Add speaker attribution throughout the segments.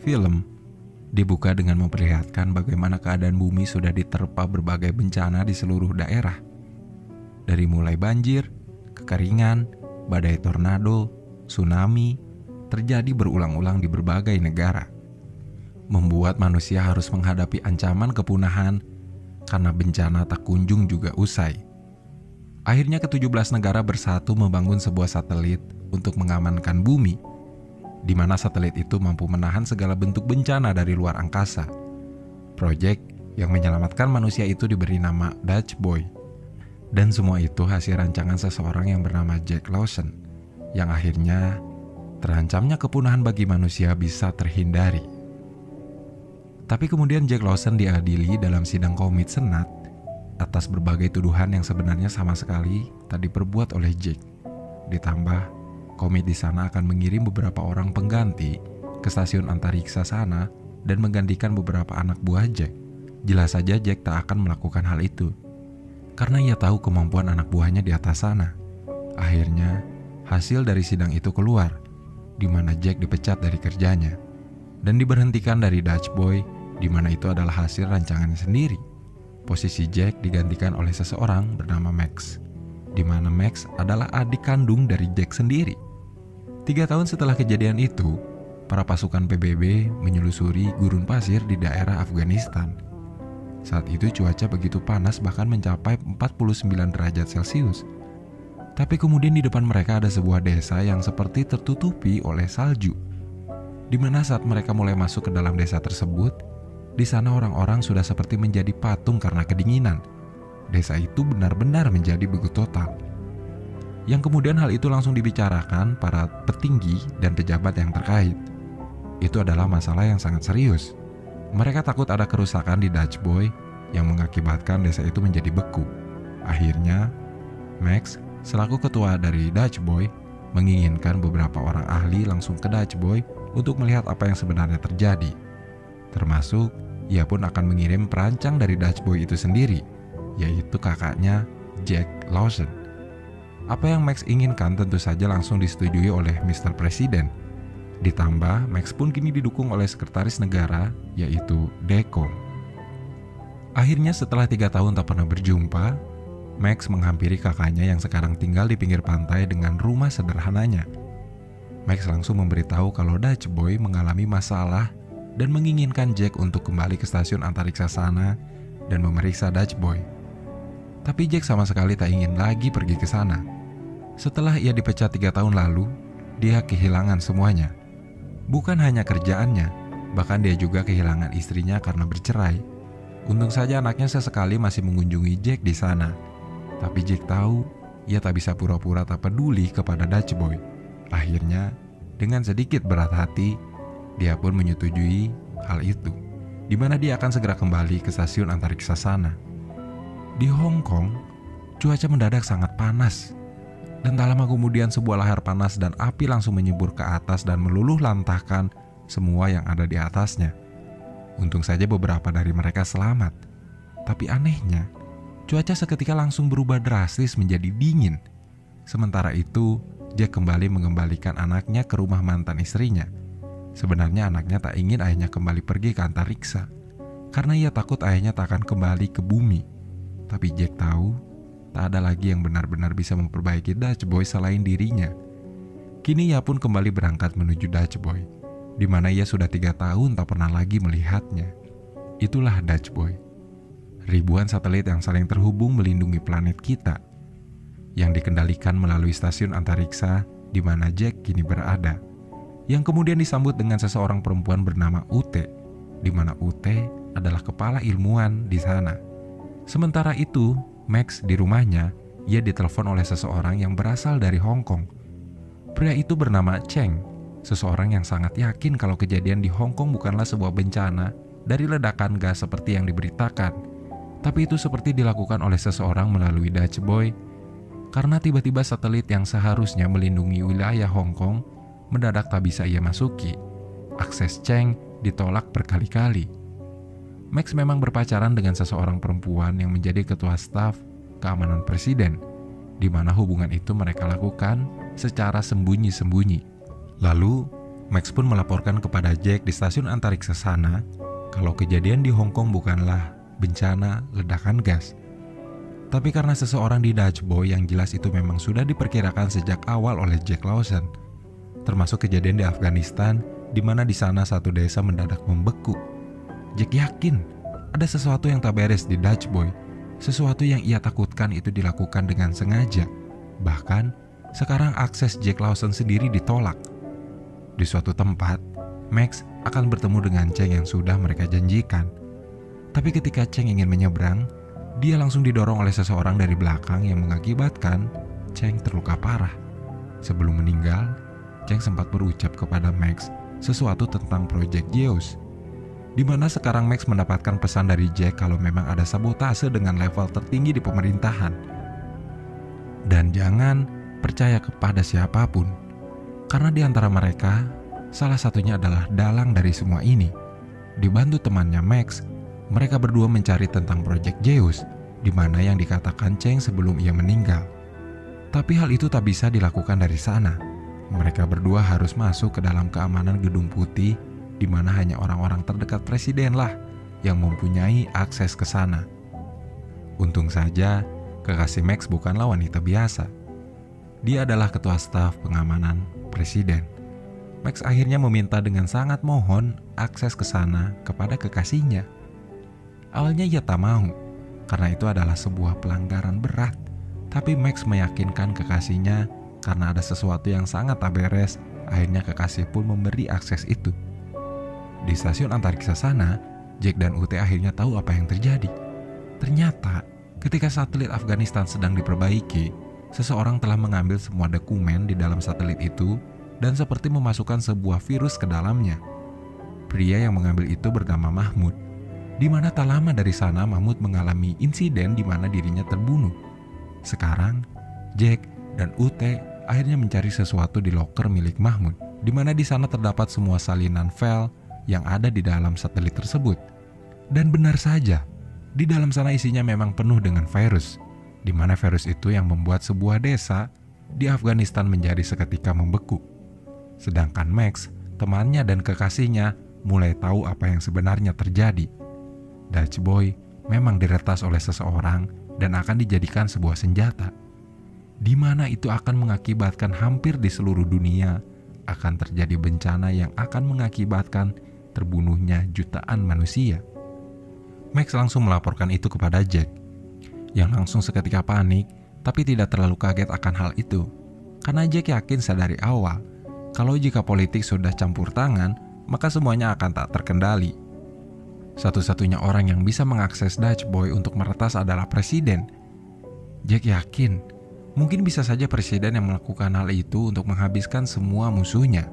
Speaker 1: Film dibuka dengan memperlihatkan bagaimana keadaan bumi sudah diterpa berbagai bencana di seluruh daerah. Dari mulai banjir, kekeringan, badai tornado, tsunami, terjadi berulang-ulang di berbagai negara. Membuat manusia harus menghadapi ancaman kepunahan karena bencana tak kunjung juga usai. Akhirnya ke-17 negara bersatu membangun sebuah satelit untuk mengamankan bumi, di mana satelit itu mampu menahan segala bentuk bencana dari luar angkasa. Proyek yang menyelamatkan manusia itu diberi nama Dutch Boy. Dan semua itu hasil rancangan seseorang yang bernama Jack Lawson, yang akhirnya terancamnya kepunahan bagi manusia bisa terhindari. Tapi kemudian Jack Lawson diadili dalam sidang komit Senat atas berbagai tuduhan yang sebenarnya sama sekali tak diperbuat oleh Jack. Ditambah, komit di sana akan mengirim beberapa orang pengganti ke stasiun antariksa sana dan menggantikan beberapa anak buah Jack. Jelas saja Jack tak akan melakukan hal itu, karena ia tahu kemampuan anak buahnya di atas sana. Akhirnya, hasil dari sidang itu keluar, di mana Jack dipecat dari kerjanya dan diberhentikan dari Dutch Boy, di mana itu adalah hasil rancangannya sendiri. Posisi Jack digantikan oleh seseorang bernama Max, di mana Max adalah adik kandung dari Jack sendiri. 3 tahun setelah kejadian itu, para pasukan PBB menyelusuri gurun pasir di daerah Afghanistan. Saat itu cuaca begitu panas, bahkan mencapai 49 derajat Celcius. Tapi kemudian di depan mereka ada sebuah desa yang seperti tertutupi oleh salju, di mana saat mereka mulai masuk ke dalam desa tersebut, di sana orang-orang sudah seperti menjadi patung karena kedinginan. Desa itu benar-benar menjadi beku total. Yang kemudian hal itu langsung dibicarakan para petinggi dan pejabat yang terkait. Itu adalah masalah yang sangat serius. Mereka takut ada kerusakan di Dutch Boy yang mengakibatkan desa itu menjadi beku. Akhirnya, Max selaku ketua dari Dutch Boy menginginkan beberapa orang ahli langsung ke Dutch Boy untuk melihat apa yang sebenarnya terjadi. Termasuk, ia pun akan mengirim perancang dari Dutch Boy itu sendiri, yaitu kakaknya Jack Lawson. Apa yang Max inginkan tentu saja langsung disetujui oleh Mr. Presiden. Ditambah, Max pun kini didukung oleh sekretaris negara, yaitu Deco. Akhirnya setelah 3 tahun tak pernah berjumpa, Max menghampiri kakaknya yang sekarang tinggal di pinggir pantai dengan rumah sederhananya. Max langsung memberitahu kalau Dutch Boy mengalami masalah dan menginginkan Jack untuk kembali ke stasiun antariksa sana dan memeriksa Dutch Boy. Tapi Jack sama sekali tak ingin lagi pergi ke sana. Setelah ia dipecat 3 tahun lalu, dia kehilangan semuanya. Bukan hanya kerjaannya, bahkan dia juga kehilangan istrinya karena bercerai. Untung saja anaknya sesekali masih mengunjungi Jack di sana. Tapi Jack tahu, ia tak bisa pura-pura tak peduli kepada Dutch Boy. Akhirnya, dengan sedikit berat hati, dia pun menyetujui hal itu, di mana dia akan segera kembali ke stasiun antariksa sana. Di Hong Kong, cuaca mendadak sangat panas. Dan tak lama kemudian sebuah lahar panas dan api langsung menyembur ke atas dan meluluh lantahkan semua yang ada di atasnya. Untung saja beberapa dari mereka selamat. Tapi anehnya, cuaca seketika langsung berubah drastis menjadi dingin. Sementara itu, Jack kembali mengembalikan anaknya ke rumah mantan istrinya. Sebenarnya anaknya tak ingin ayahnya kembali pergi ke antariksa, karena ia takut ayahnya tak akan kembali ke bumi. Tapi Jack tahu, tak ada lagi yang benar-benar bisa memperbaiki Dutch Boy selain dirinya. Kini ia pun kembali berangkat menuju Dutch Boy, di mana ia sudah 3 tahun tak pernah lagi melihatnya. Itulah Dutch Boy. Ribuan satelit yang saling terhubung melindungi planet kita, yang dikendalikan melalui stasiun antariksa di mana Jack kini berada, yang kemudian disambut dengan seseorang perempuan bernama Ute, di mana Ute adalah kepala ilmuwan di sana. Sementara itu, Max di rumahnya, ia ditelepon oleh seseorang yang berasal dari Hong Kong. Pria itu bernama Cheng, seseorang yang sangat yakin kalau kejadian di Hong Kong bukanlah sebuah bencana dari ledakan gas seperti yang diberitakan, tapi itu seperti dilakukan oleh seseorang melalui Dutch Boy, karena tiba-tiba satelit yang seharusnya melindungi wilayah Hong Kong mendadak tak bisa ia masuki. Akses Cheng ditolak berkali-kali. Max memang berpacaran dengan seseorang perempuan yang menjadi ketua staf keamanan presiden, di mana hubungan itu mereka lakukan secara sembunyi-sembunyi. Lalu, Max pun melaporkan kepada Jack di stasiun antariksa sana kalau kejadian di Hong Kong bukanlah bencana ledakan gas. Tapi karena seseorang di Dutch Boy yang jelas itu memang sudah diperkirakan sejak awal oleh Jack Lawson, termasuk kejadian di Afghanistan di mana di sana satu desa mendadak membeku. Jack yakin ada sesuatu yang tak beres di Dutch Boy, sesuatu yang ia takutkan itu dilakukan dengan sengaja. Bahkan sekarang akses Jack Lawson sendiri ditolak. Di suatu tempat, Max akan bertemu dengan Cheng yang sudah mereka janjikan. Tapi ketika Cheng ingin menyeberang, dia langsung didorong oleh seseorang dari belakang yang mengakibatkan Cheng terluka parah. Sebelum meninggal, Cheng sempat berucap kepada Max sesuatu tentang Project Zeus, di mana sekarang Max mendapatkan pesan dari Jack kalau memang ada sabotase dengan level tertinggi di pemerintahan. Dan jangan percaya kepada siapapun, karena di antara mereka, salah satunya adalah dalang dari semua ini. Dibantu temannya Max, mereka berdua mencari tentang Project Zeus, di mana yang dikatakan Cheng sebelum ia meninggal. Tapi hal itu tak bisa dilakukan dari sana. Mereka berdua harus masuk ke dalam keamanan Gedung Putih, di mana hanya orang-orang terdekat presiden lah yang mempunyai akses ke sana. Untung saja, kekasih Max bukanlah wanita biasa. Dia adalah ketua staf pengamanan presiden. Max akhirnya meminta dengan sangat mohon akses ke sana kepada kekasihnya. Awalnya ia tak mau, karena itu adalah sebuah pelanggaran berat. Tapi Max meyakinkan kekasihnya karena ada sesuatu yang sangat tak beres. Akhirnya kekasih pun memberi akses itu. Di stasiun antariksa sana, Jack dan UT akhirnya tahu apa yang terjadi. Ternyata, ketika satelit Afghanistan sedang diperbaiki, seseorang telah mengambil semua dokumen di dalam satelit itu dan seperti memasukkan sebuah virus ke dalamnya. Pria yang mengambil itu bernama Mahmud, di mana tak lama dari sana Mahmud mengalami insiden di mana dirinya terbunuh. Sekarang, Jack dan UT akhirnya mencari sesuatu di loker milik Mahmud, di mana di sana terdapat semua salinan file yang ada di dalam satelit tersebut. Dan benar saja, di dalam sana isinya memang penuh dengan virus, di mana virus itu yang membuat sebuah desa di Afghanistan menjadi seketika membeku. Sedangkan Max, temannya dan kekasihnya mulai tahu apa yang sebenarnya terjadi. Dutch Boy memang diretas oleh seseorang dan akan dijadikan sebuah senjata, di mana itu akan mengakibatkan hampir di seluruh dunia akan terjadi bencana yang akan mengakibatkan terbunuhnya jutaan manusia. Max langsung melaporkan itu kepada Jack, yang langsung seketika panik tapi tidak terlalu kaget akan hal itu, karena Jack yakin sadari awal kalau jika politik sudah campur tangan, maka semuanya akan tak terkendali. Satu-satunya orang yang bisa mengakses Dutch Boy untuk meretas adalah presiden. Jack yakin mungkin bisa saja presiden yang melakukan hal itu untuk menghabiskan semua musuhnya.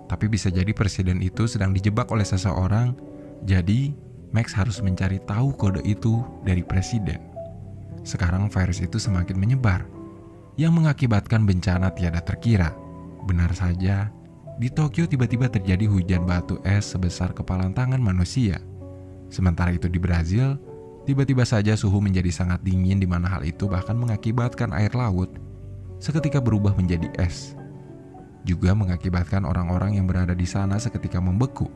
Speaker 1: Tapi bisa jadi presiden itu sedang dijebak oleh seseorang, jadi Max harus mencari tahu kode itu dari presiden. Sekarang virus itu semakin menyebar, yang mengakibatkan bencana tiada terkira. Benar saja, di Tokyo tiba-tiba terjadi hujan batu es sebesar kepalan tangan manusia. Sementara itu di Brazil, tiba-tiba saja suhu menjadi sangat dingin di mana hal itu bahkan mengakibatkan air laut seketika berubah menjadi es. Juga mengakibatkan orang-orang yang berada di sana seketika membeku.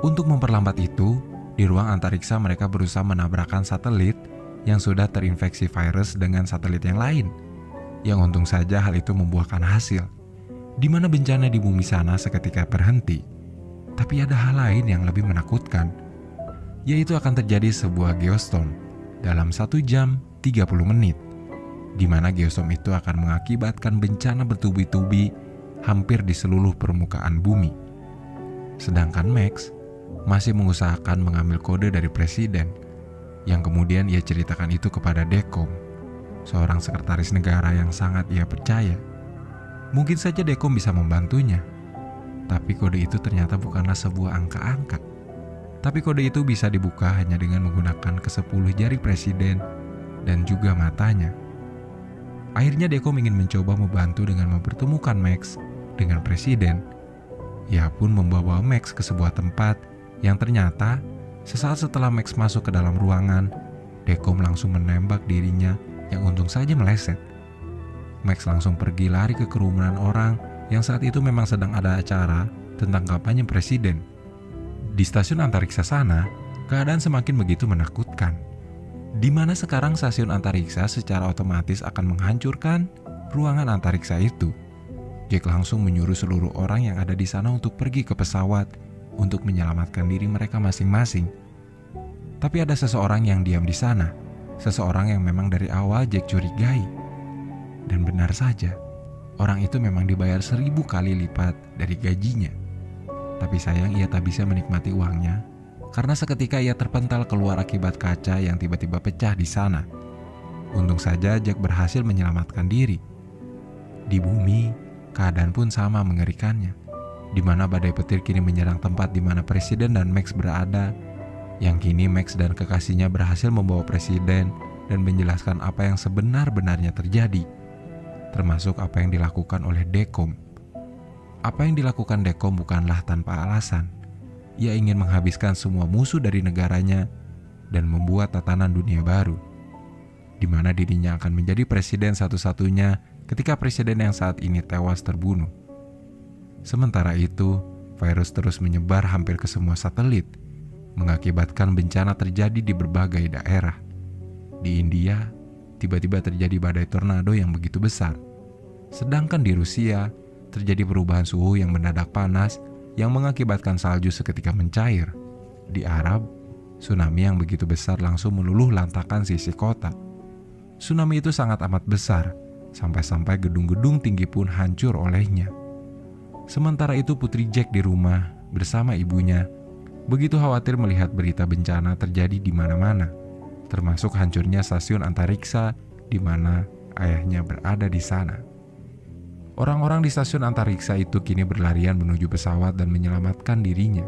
Speaker 1: Untuk memperlambat itu, di ruang antariksa mereka berusaha menabrakkan satelit yang sudah terinfeksi virus dengan satelit yang lain. Yang untung saja hal itu membuahkan hasil, di mana bencana di bumi sana seketika berhenti. Tapi ada hal lain yang lebih menakutkan, yaitu akan terjadi sebuah geostorm dalam 1 jam 30 menit, di mana geostorm itu akan mengakibatkan bencana bertubi-tubi hampir di seluruh permukaan bumi. Sedangkan Max masih mengusahakan mengambil kode dari presiden, yang kemudian ia ceritakan itu kepada Dekom, seorang sekretaris negara yang sangat ia percaya. Mungkin saja Dekom bisa membantunya, tapi kode itu ternyata bukanlah sebuah angka-angka. Tapi kode itu bisa dibuka hanya dengan menggunakan ke-10 jari presiden dan juga matanya. Akhirnya Dekom ingin mencoba membantu dengan mempertemukan Max dengan presiden. Ia pun membawa Max ke sebuah tempat yang ternyata sesaat setelah Max masuk ke dalam ruangan, Dekom langsung menembak dirinya yang untung saja meleset. Max langsung pergi lari ke kerumunan orang yang saat itu memang sedang ada acara tentang kampanye presiden. Di stasiun antariksa sana, keadaan semakin begitu menakutkan, di mana sekarang stasiun antariksa secara otomatis akan menghancurkan ruangan antariksa itu. Jack langsung menyuruh seluruh orang yang ada di sana untuk pergi ke pesawat untuk menyelamatkan diri mereka masing-masing. Tapi ada seseorang yang diam di sana, seseorang yang memang dari awal Jack curigai. Dan benar saja, orang itu memang dibayar 1000 kali lipat dari gajinya. Tapi sayang ia tak bisa menikmati uangnya, karena seketika ia terpental keluar akibat kaca yang tiba-tiba pecah di sana. Untung saja Jack berhasil menyelamatkan diri. Di bumi, keadaan pun sama mengerikannya, di mana badai petir kini menyerang tempat di mana Presiden dan Max berada, yang kini Max dan kekasihnya berhasil membawa Presiden dan menjelaskan apa yang sebenar-benarnya terjadi, termasuk apa yang dilakukan oleh Dekom. Apa yang dilakukan Dekom bukanlah tanpa alasan. Ia ingin menghabiskan semua musuh dari negaranya dan membuat tatanan dunia baru, di mana dirinya akan menjadi presiden satu-satunya ketika presiden yang saat ini tewas terbunuh. Sementara itu, virus terus menyebar hampir ke semua satelit, mengakibatkan bencana terjadi di berbagai daerah. Di India, tiba-tiba terjadi badai tornado yang begitu besar. Sedangkan di Rusia, terjadi perubahan suhu yang mendadak panas yang mengakibatkan salju seketika mencair. Di Arab, tsunami yang begitu besar langsung meluluh lantakan sisi kota. Tsunami itu sangat amat besar, sampai-sampai gedung-gedung tinggi pun hancur olehnya. Sementara itu Putri Jack di rumah bersama ibunya begitu khawatir melihat berita bencana terjadi di mana-mana, termasuk hancurnya stasiun antariksa di mana ayahnya berada di sana. Orang-orang di stasiun antariksa itu kini berlarian menuju pesawat dan menyelamatkan dirinya.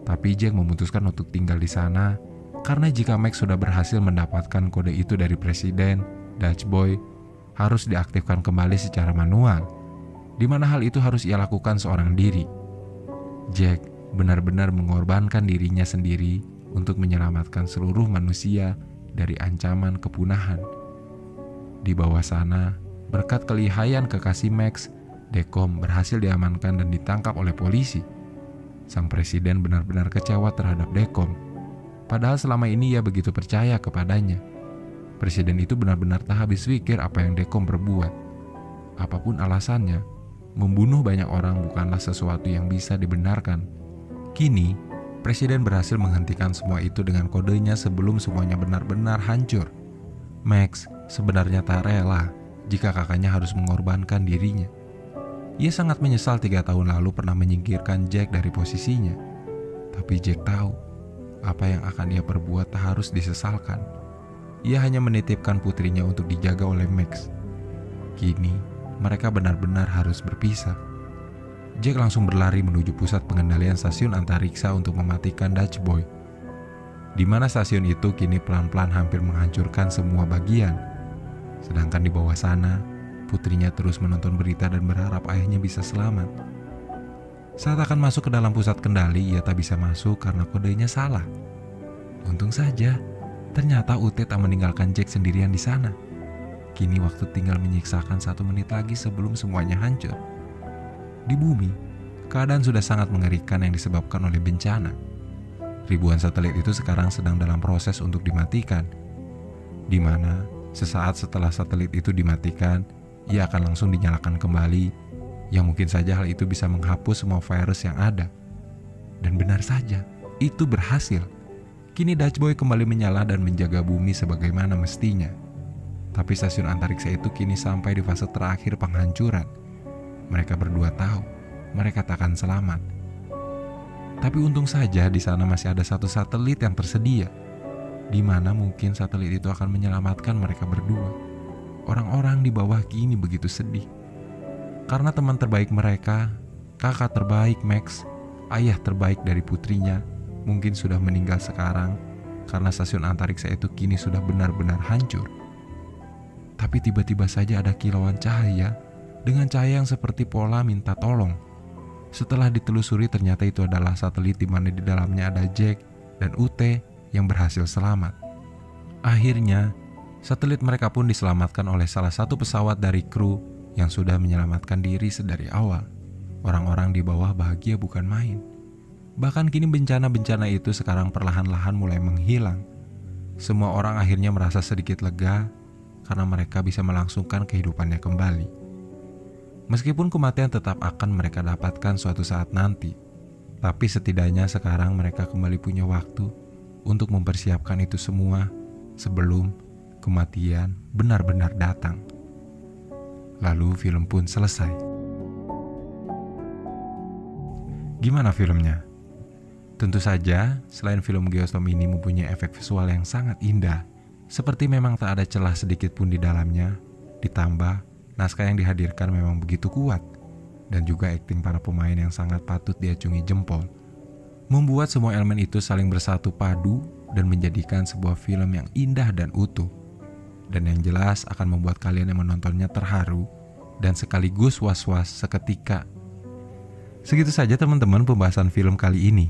Speaker 1: Tapi Jack memutuskan untuk tinggal di sana karena jika Max sudah berhasil mendapatkan kode itu dari Presiden, Dutch Boy harus diaktifkan kembali secara manual, di mana hal itu harus ia lakukan seorang diri. Jack benar-benar mengorbankan dirinya sendiri untuk menyelamatkan seluruh manusia dari ancaman kepunahan. Di bawah sana, berkat kelihayan kekasih Max, Dekom berhasil diamankan dan ditangkap oleh polisi. Sang presiden benar-benar kecewa terhadap Dekom, padahal selama ini ia begitu percaya kepadanya. Presiden itu benar-benar tak habis pikir apa yang Dekom perbuat. Apapun alasannya, membunuh banyak orang bukanlah sesuatu yang bisa dibenarkan. Kini, Presiden berhasil menghentikan semua itu dengan kodenya sebelum semuanya benar-benar hancur. Max sebenarnya tak rela jika kakaknya harus mengorbankan dirinya. Ia sangat menyesal 3 tahun lalu pernah menyingkirkan Jack dari posisinya. Tapi Jack tahu, apa yang akan ia perbuat tak harus disesalkan. Ia hanya menitipkan putrinya untuk dijaga oleh Max. Kini, mereka benar-benar harus berpisah. Jack langsung berlari menuju pusat pengendalian stasiun antariksa untuk mematikan Dutch Boy, di mana stasiun itu kini pelan-pelan hampir menghancurkan semua bagian. Sedangkan di bawah sana, putrinya terus menonton berita dan berharap ayahnya bisa selamat. Saat akan masuk ke dalam pusat kendali, ia tak bisa masuk karena kodenya salah. Untung saja, ternyata UT tak meninggalkan Jack sendirian di sana. Kini waktu tinggal menyiksakan 1 menit lagi sebelum semuanya hancur. Di bumi, keadaan sudah sangat mengerikan yang disebabkan oleh bencana. Ribuan satelit itu sekarang sedang dalam proses untuk dimatikan, di mana sesaat setelah satelit itu dimatikan, ia akan langsung dinyalakan kembali, yang mungkin saja hal itu bisa menghapus semua virus yang ada. Dan benar saja, itu berhasil. Kini Dutch Boy kembali menyala dan menjaga bumi sebagaimana mestinya. Tapi stasiun antariksa itu kini sampai di fase terakhir penghancuran. Mereka berdua tahu, mereka tak akan selamat. Tapi untung saja di sana masih ada 1 satelit yang tersedia, di mana mungkin satelit itu akan menyelamatkan mereka berdua. Orang-orang di bawah kini begitu sedih, karena teman terbaik mereka, kakak terbaik Max, ayah terbaik dari putrinya, mungkin sudah meninggal sekarang karena stasiun antariksa itu kini sudah benar-benar hancur. Tapi tiba-tiba saja ada kilauan cahaya, dengan cahaya yang seperti pola minta tolong. Setelah ditelusuri ternyata itu adalah satelit di mana di dalamnya ada Jack dan UT yang berhasil selamat. Akhirnya, satelit mereka pun diselamatkan oleh salah satu pesawat dari kru yang sudah menyelamatkan diri sedari awal. Orang-orang di bawah bahagia bukan main. Bahkan kini bencana-bencana itu sekarang perlahan-lahan mulai menghilang. Semua orang akhirnya merasa sedikit lega karena mereka bisa melangsungkan kehidupannya kembali. Meskipun kematian tetap akan mereka dapatkan suatu saat nanti, tapi setidaknya sekarang mereka kembali punya waktu untuk mempersiapkan itu semua sebelum kematian benar-benar datang. Lalu film pun selesai. Gimana filmnya? Tentu saja, selain film Geostorm ini mempunyai efek visual yang sangat indah, seperti memang tak ada celah sedikit pun di dalamnya, ditambah naskah yang dihadirkan memang begitu kuat, dan juga akting para pemain yang sangat patut diacungi jempol, membuat semua elemen itu saling bersatu padu dan menjadikan sebuah film yang indah dan utuh, dan yang jelas akan membuat kalian yang menontonnya terharu dan sekaligus was-was seketika. Segitu saja teman-teman pembahasan film kali ini.